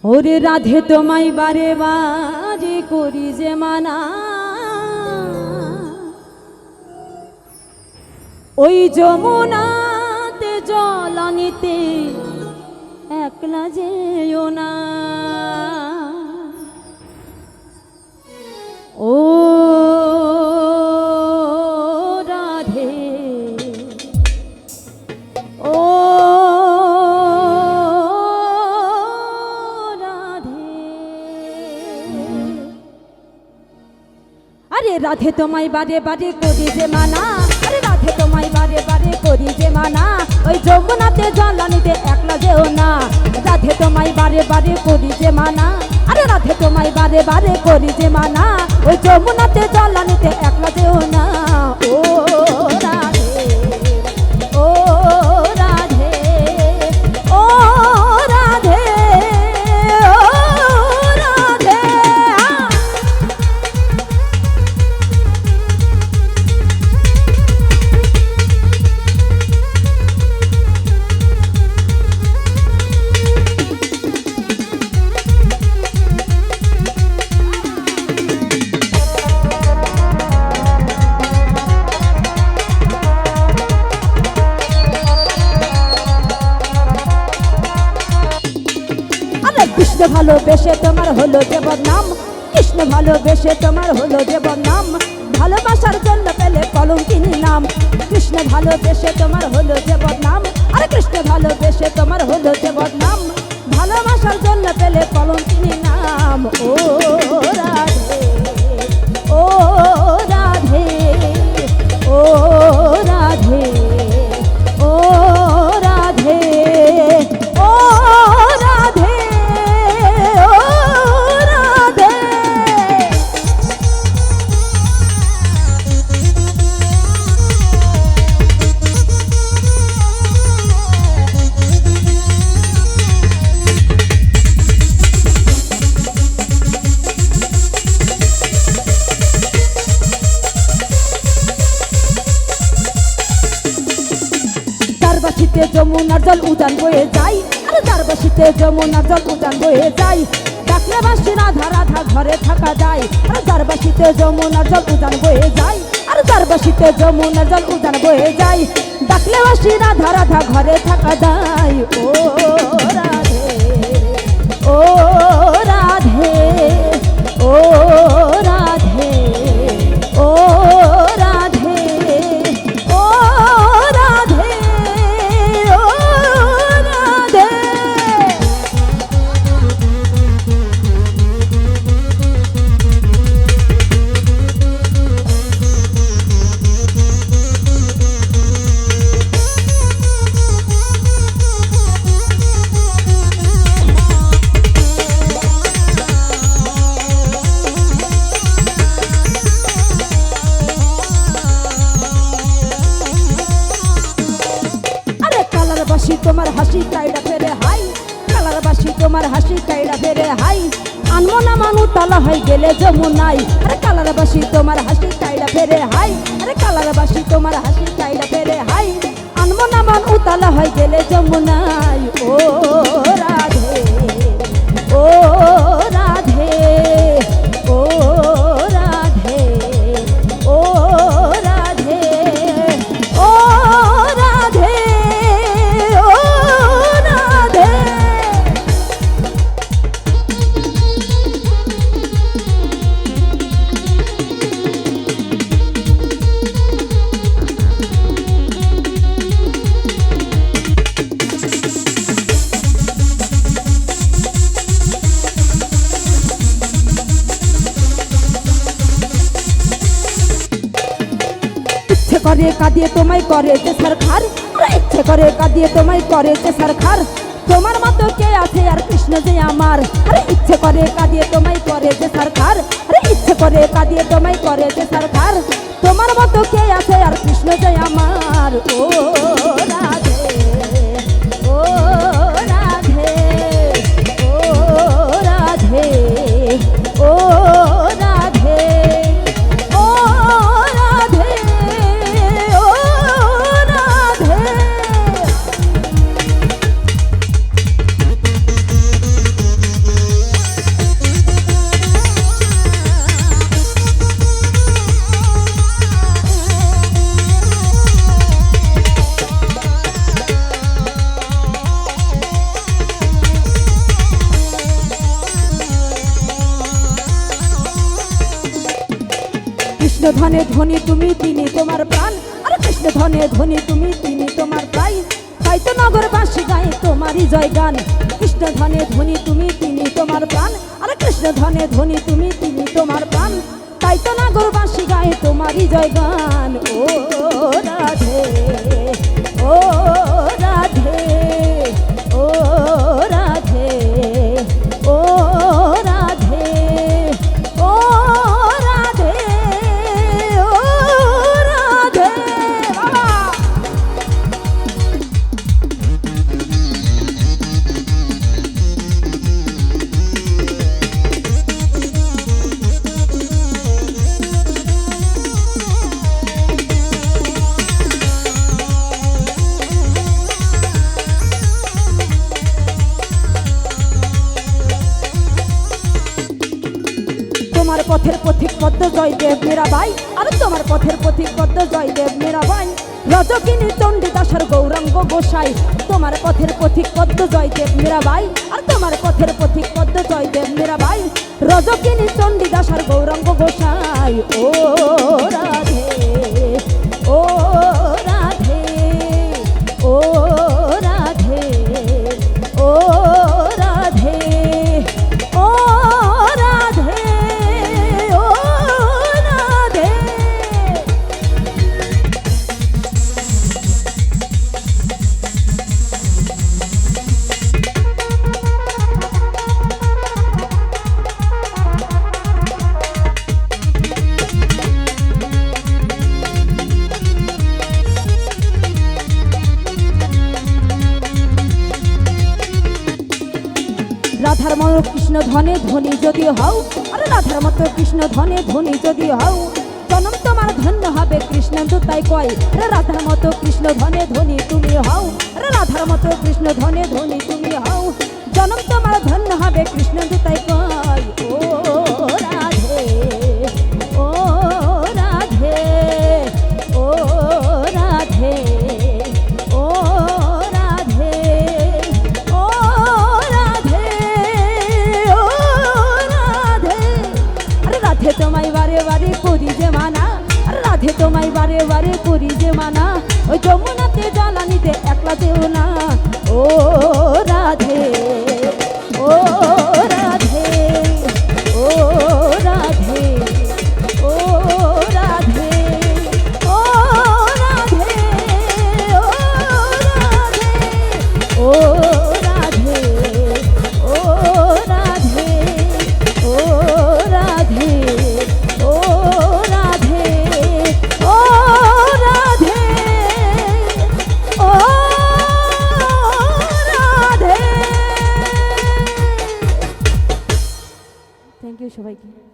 ওরে রাধে তোমায় বারে বারে করি যে মানা, ওই যমুনাতে জল আনিতে একলা যেও না। ও রাধে, ও আরে রাধে তোমায় বারে বারে করি যে মানা, আরে রাধে তোমায় বারে বারে করি যে মানা, ওই যমুনাতে জল আনিতে একলা যেও না। রাধে তোমায় বারে বারে করি যে মানা, আরে রাধে তোমায় বারে বারে করি যে মানা, ওই যমুনাতে জল আনিতে একলা যেও না। ও রাধে, ও রাধে, ও রাধে, ও রাধে। কৃষ্ণ ভালোবেসে তোমার হলো যে বদনাম, কৃষ্ণ ভালোবেসে তোমার হলো যে বদনাম, ভালোবাসার জন্য পেলে কলঙ্কিনী নাম। কৃষ্ণ ভালোবেসে তোমার হলো যে বদনাম, আরে কৃষ্ণ ভালোবেসে তোমার হলো যে বদনাম, ভালোবাসার জন্য পেলে কলঙ্কিনী নাম। ও রাধে, ও রাধে, ও রাধে, ও রাধে, ও রাধে, ও রাধে। চারবাসিতে যমুনার জল উজান বয়ে যায়, আরে চারবাসিতে যমুনার জল উজান বয়ে যায়, ডাকলে বাসি রাধা রাধা ঘরে থাকা যায়। আরে চারবাসিতে যমুনার জল উজান বয়ে যায়, আরে চারবাসিতে যমুনার জল উজান বয়ে যায়, ডাকলে বাসি রাধা রাধা ঘরে থাকা যায়। ও রাধে, ও রাধে, ও রাধে, ও রাধে, ও রাধে, ও রাধে। বাসি তোমার হাসি কাইড়া ফেরে হাই, কালার বাসি তোমার হাসি কাইড়া ফেরে হাই, আনমো না মানু তালা হয়ে গেলে যমুনাই। আরে কালার বাসি তোমার হাসি কাইড়া ফেরে হাই, আরে কালার বাসি তোমার হাসি কাইড়া ফেরে হাই, আনমো না মানু তালা হয়ে গেলে যমুনাই। ও রাধে, ও রাধে, ও রাধে, ও রাধে, ও রাধে, ও রাধে। ইচ্ছে করে কাঁদিয়ে তোমায় করে যে সরকার, ইচ্ছে করে কাঁদিয়ে তোমায় করে যে সরকার, তোমার মতো কে আছে আর কৃষ্ণ যে আমার। আরে ইচ্ছে করে কাঁদিয়ে তোমায় করে যে সরকার, আরে ইচ্ছে করে কাঁদিয়ে তোমায় করে যে সরকার, তোমার মতো কে আছে আর কৃষ্ণ যে আমার। ও রাধে, ও রাধে, ও রাধে, ও রাধে, ও রাধে, ও রাধে। কৃষ্ণ ধনে ধনী তুমি তিনি তোমার প্রাণ, আরে কৃষ্ণ ধনে ধনী তুমি তিনি তোমার প্রাণ, তাই তো নগরবাসী গায় তোমারই জয় গান। কৃষ্ণ ধনে ধনী তুমি তিনি তোমার প্রাণ, আরে কৃষ্ণ ধনে ধনী তুমি তিনি তোমার প্রাণ, তাই তো নগরবাসী গায় তোমারই জয় গান। ও রাধে ও রাধে ও রাধে ও রাধে ও রাধে ও রাধে। বাবা তোমার পথের পথিক পদ্ম জয়দেব মীরাবাই, আরে তোমার পথের পথিক পদ্ম জয়দেব মীরাবাই, রজকিনী চণ্ডীদাসের গৌরাঙ্গ গোসাই, তোমার পথের পথিক পদ্ম জয়দেব মীরাবাই, আর তোমার পথের পথিক পদ্ম জয়দেব মীরাবাই, রজকিনী চণ্ডীদাসের গৌরাঙ্গ গোসাই। ও রাধে ও রাধে ও রাধে ও রাধে ও রাধে ও রাধে। রাধার মতো কৃষ্ণ ধনে ধনী যদি হও, আরে রাধার মতো কৃষ্ণ ধনে ধনী যদি হও, জনম তোমার ধন্য হবে কৃষ্ণেন্দু তাই কয়। রে রাধার মতো কৃষ্ণ ধনে ধনী তুমি হও, রে রাধার মতো কৃষ্ণ ধনে ধনী তুমি হও, জনম তোমার ধন্য হবে কৃষ্ণেন্দু তাই কয়। ও রাধে ও রাধে ও রাধে ও রাধে ও রাধে ও রাধে। আরে রাধে তোমায় বারে বারে করি যে মানা, আরে রাধে তোমায় বারে বারে করি যে মানা, ওই যমুনাতে জ্বালানিতে একলা দেও না। ও রাধে ও রাধে ও রাধে ও রাধে ও রাধে ও রাধে ও রাধে ও রাধে ও রাধে ও রাধে ও রাধে। থ্যাংক ইউ সবাইকে।